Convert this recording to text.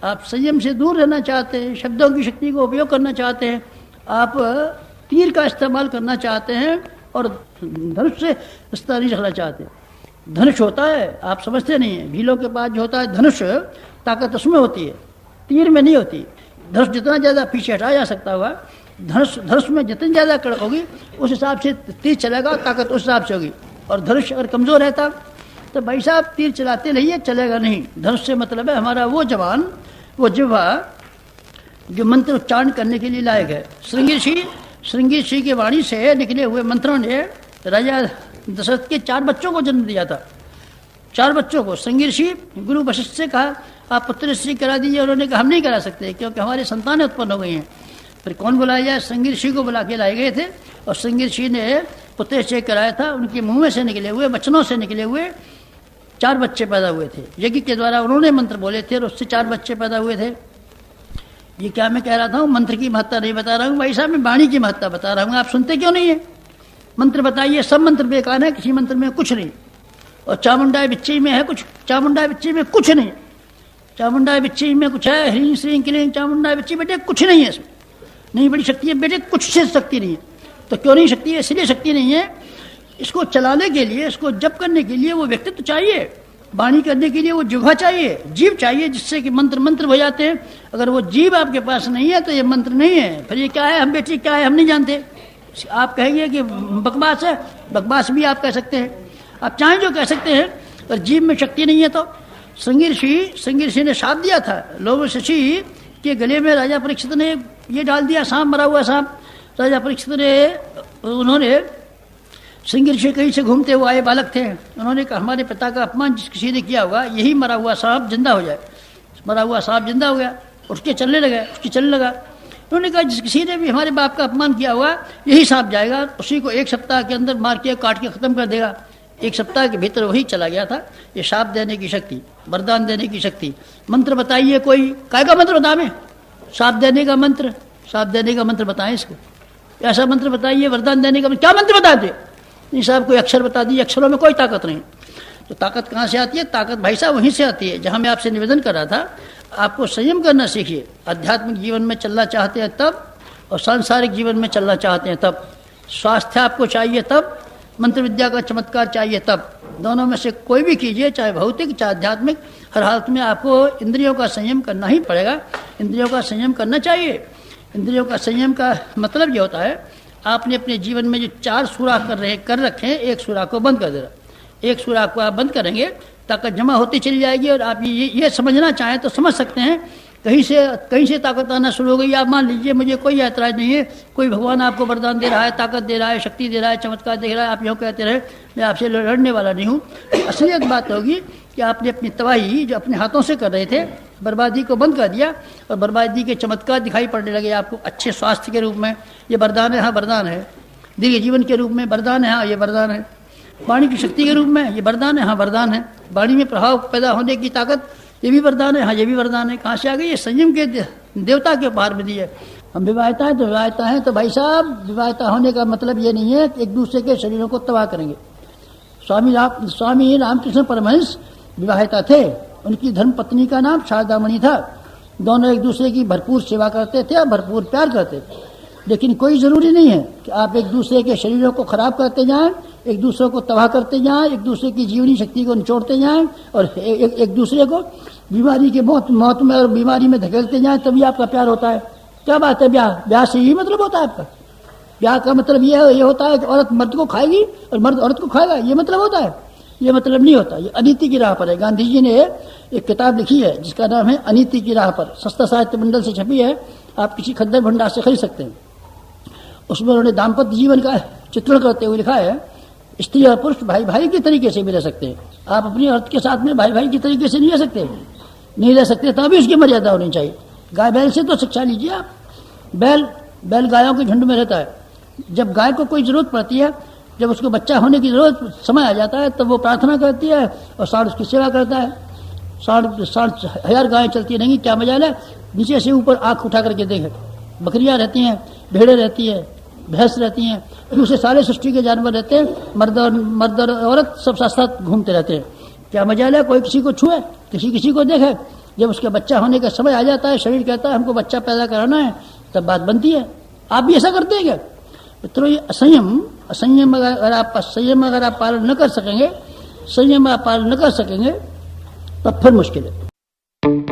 आप संयम से दूर रहना चाहते हैं, शब्दों की शक्ति को उपयोग करना चाहते हैं, आप तीर का इस्तेमाल करना चाहते हैं और धनुष से रिश्ता नहीं रखना चाहते। धनुष होता है, आप समझते नहीं हैं, भीलों के पास जो होता है धनुष, ताकत उसमें होती है, तीर में नहीं होती। धनुष जितना ज़्यादा पीछे हटाया जा सकता होगा, धनुष में जितनी ज़्यादा कड़क होगी उस हिसाब से तीर चलेगा, ताकत उस हिसाब से होगी। और धनुष अगर कमज़ोर रहता तो भाई साहब तीर चलाते रहिए, चलेगा नहीं। धनुष से मतलब है हमारा वो जवान, वो जिह्वा जो मंत्र उच्चारण करने के लिए लायक है। श्रृंगी ऋषि की वाणी से निकले हुए मंत्रों ने राजा दशरथ के 4 बच्चों को जन्म दिया था। 4 बच्चों को श्रृंगी ऋषि गुरु वशिष्ठ से कहा आप पुत्र श्री करा दीजिए, उन्होंने कहा हम नहीं करा सकते क्योंकि हमारी संतानें उत्पन्न हो गई हैं। फिर कौन बुलाया जाए? श्रृंगी ऋषि को बुला के लाए गए थे और श्रृंगी ऋषि ने पुत्र निश्चय कराया था। उनके मुंह में से निकले हुए वचनों से निकले हुए 4 बच्चे पैदा हुए थे। यज्ञ के द्वारा उन्होंने मंत्र बोले थे और उससे 4 बच्चे पैदा हुए थे। ये क्या मैं कह रहा था? मंत्र की महत्ता नहीं बता रहा हूँ भाई साहब, मैं वाणी की महत्ता बता रहा हूँ। आप सुनते क्यों नहीं है? मंत्र बताइए, सब मंत्र बेकार है, किसी मंत्र में कुछ नहीं। और चामुंडा बिच्ची में है कुछ, चामुंडा बिच्ची में कुछ नहीं। चामुंडा बिच्ची में कुछ है, ह्रीं श्रीं क्लीं चामुंडा बिच्ची, बेटे कुछ नहीं है इसमें। नहीं बड़ी शक्ति है बेटे, कुछ से शक्ति नहीं है। तो क्यों नहीं शक्ति है? इसलिए शक्ति नहीं है, इसको चलाने के लिए, इसको जप करने के लिए वो व्यक्तित्व चाहिए, वाणी करने के लिए वो जिह्वा चाहिए, जीव चाहिए, जिससे कि मंत्र हो जाते हैं। अगर वो जीव आपके पास नहीं है तो ये मंत्र नहीं है। फिर ये क्या है? हम बेटी क्या है हम नहीं जानते। आप कहेंगे कि बकवास है, बकवास भी आप कह सकते हैं, आप चाहें जो कह सकते हैं। और जीव में शक्ति नहीं है तो श्रृंगी ऋषि ने शाप दिया था लोभ शशि के गले में। राजा परीक्षित ने ये डाल दिया, सांप, मरा हुआ सांप। राजा परीक्षित ने, उन्होंने श्रृंगी ऋषि कहीं से घूमते हुए आए बालक थे, उन्होंने कहा हमारे पिता का अपमान जिस किसी ने किया होगा, यही मरा हुआ सांप जिंदा हो जाए। मरा हुआ सांप जिंदा हो गया, उसके चलने लगा। उन्होंने कहा जिस किसी ने भी हमारे बाप का अपमान किया हुआ, यही सांप जाएगा, उसी को 1 सप्ताह के अंदर मार के काट के खत्म कर देगा। 1 सप्ताह के भीतर वही चला गया था। ये शाप देने की शक्ति, वरदान देने की शक्ति। मंत्र बताइए कोई, काय का मंत्र बताएं? शाप देने का मंत्र, शाप देने का मंत्र बताएं इसको। ऐसा मंत्र बताइए, वरदान देने का क्या मंत्र बताते? नहीं साहब कोई अक्षर बता दीजिए, अक्षरों में कोई ताकत नहीं। तो ताकत कहाँ से आती है? ताकत भाई साहब वहीं से आती है जहाँ मैं आपसे निवेदन कर रहा था, आपको संयम करना सीखिए। आध्यात्मिक जीवन में चलना चाहते हैं तब, और सांसारिक जीवन में चलना चाहते हैं तब। स्वास्थ्य आपको चाहिए तब, मंत्र विद्या का चमत्कार चाहिए तब। दोनों में से कोई भी कीजिए, चाहे भौतिक चाहे आध्यात्मिक, हर हालत में आपको इंद्रियों का संयम करना ही पड़ेगा। इंद्रियों का संयम करना चाहिए। इंद्रियों का संयम का मतलब ये होता है आपने अपने जीवन में जो 4 सुराख कर रखे हैं, 1 सुराख को बंद कर देना। 1 सुराख को आप बंद करेंगे, ताकत जमा होती चली जाएगी। और आप ये समझना चाहें तो समझ सकते हैं, कहीं से ताकत आना शुरू हो गई। आप मान लीजिए मुझे कोई ऐतराज नहीं है, कोई भगवान आपको वरदान दे रहा है, ताकत दे रहा है, शक्ति दे रहा है, चमत्कार दे रहा है, आप यूँ कहते रहे, मैं आपसे लड़ने वाला नहीं हूँ। असलियत बात होगी कि आपने अपनी तबाही जो अपने हाथों से कर रहे थे, बर्बादी को बंद कर दिया और बर्बादी के चमत्कार दिखाई पड़ने लगे आपको अच्छे स्वास्थ्य के रूप में। ये वरदान है, हाँ वरदान है। दीर्घ जीवन के रूप में वरदान है, हाँ ये वरदान है। वाणी की शक्ति के रूप में ये वरदान है, हाँ वरदान है। वाणी में प्रभाव पैदा होने की ताकत, ये भी वरदान है, हाँ ये भी वरदान है। कहाँ से आ गई? ये संयम के देवता के उपहार में दी है। हम विवाहिता हैं तो विवाहिता हैं तो भाई साहब, विवाहिता होने का मतलब ये नहीं है कि एक दूसरे के शरीरों को तबाह करेंगे। स्वामी रामकृष्ण परमहंस विवाहिता थे, उनकी धर्म पत्नी का नाम शारदामणि था। दोनों एक दूसरे की भरपूर सेवा करते थे और भरपूर प्यार करते थे। लेकिन कोई ज़रूरी नहीं है कि आप एक दूसरे के शरीरों को खराब करते जाएं, एक दूसरे को तबाह करते जाएं, एक दूसरे की जीवनी शक्ति को निचोड़ते जाएं और एक दूसरे को बीमारी के मौत में और बीमारी में धकेलते जाएं, तभी आपका प्यार होता है। क्या बात है? ब्याह से यही मतलब होता है आपका? ब्याह का मतलब ये होता है कि औरत मर्द को खाएगी और मर्द औरत को खाएगा, ये मतलब होता है? ये मतलब नहीं होता। ये अनीति की राह पर है। गांधी जी ने एक किताब लिखी है जिसका नाम है अनीति की राह पर, सस्ता साहित्य मंडल से छपी है, आप किसी खद्दर भंडार से खरीद सकते हैं। उसमें उन्होंने दाम्पत्य जीवन का चित्रण करते हुए लिखा है, स्त्री और पुरुष भाई भाई के तरीके से भी रह सकते हैं। आप अपनी औरत के साथ में भाई भाई के तरीके से नहीं रह सकते, नहीं रह सकते, तभी उसकी मर्यादा होनी चाहिए। गाय बैल से तो शिक्षा लीजिए आप। बैल गायों के झुंड में रहता है। जब गाय को कोई जरूरत पड़ती है, जब उसको बच्चा होने की जरूरत समय आ जाता है, तब वो प्रार्थना करती है और सांड उसकी सेवा करता है। सांड 1000 गायें चलती रहेंगी, क्या मजाल है? नीचे से ऊपर आंख उठा करके देखे, बकरियां रहती हैं, भेड़ें रहती है, भैंस रहती हैं, दूसरे सारे सृष्टि के जानवर रहते हैं। मर्द और औरत सब साथ साथ घूमते रहते हैं। क्या मजाल है? कोई किसी को छुए, किसी को देखे। जब उसके बच्चा होने का समय आ जाता है, शरीर कहता है हमको बच्चा पैदा कराना है, तब बात बनती है। आप भी ऐसा करते हैं क्या मित्रों? ये असंयम अगर आप पालन न कर सकेंगे, संयम आप पालन न कर सकेंगे, तब फिर मुश्किल है।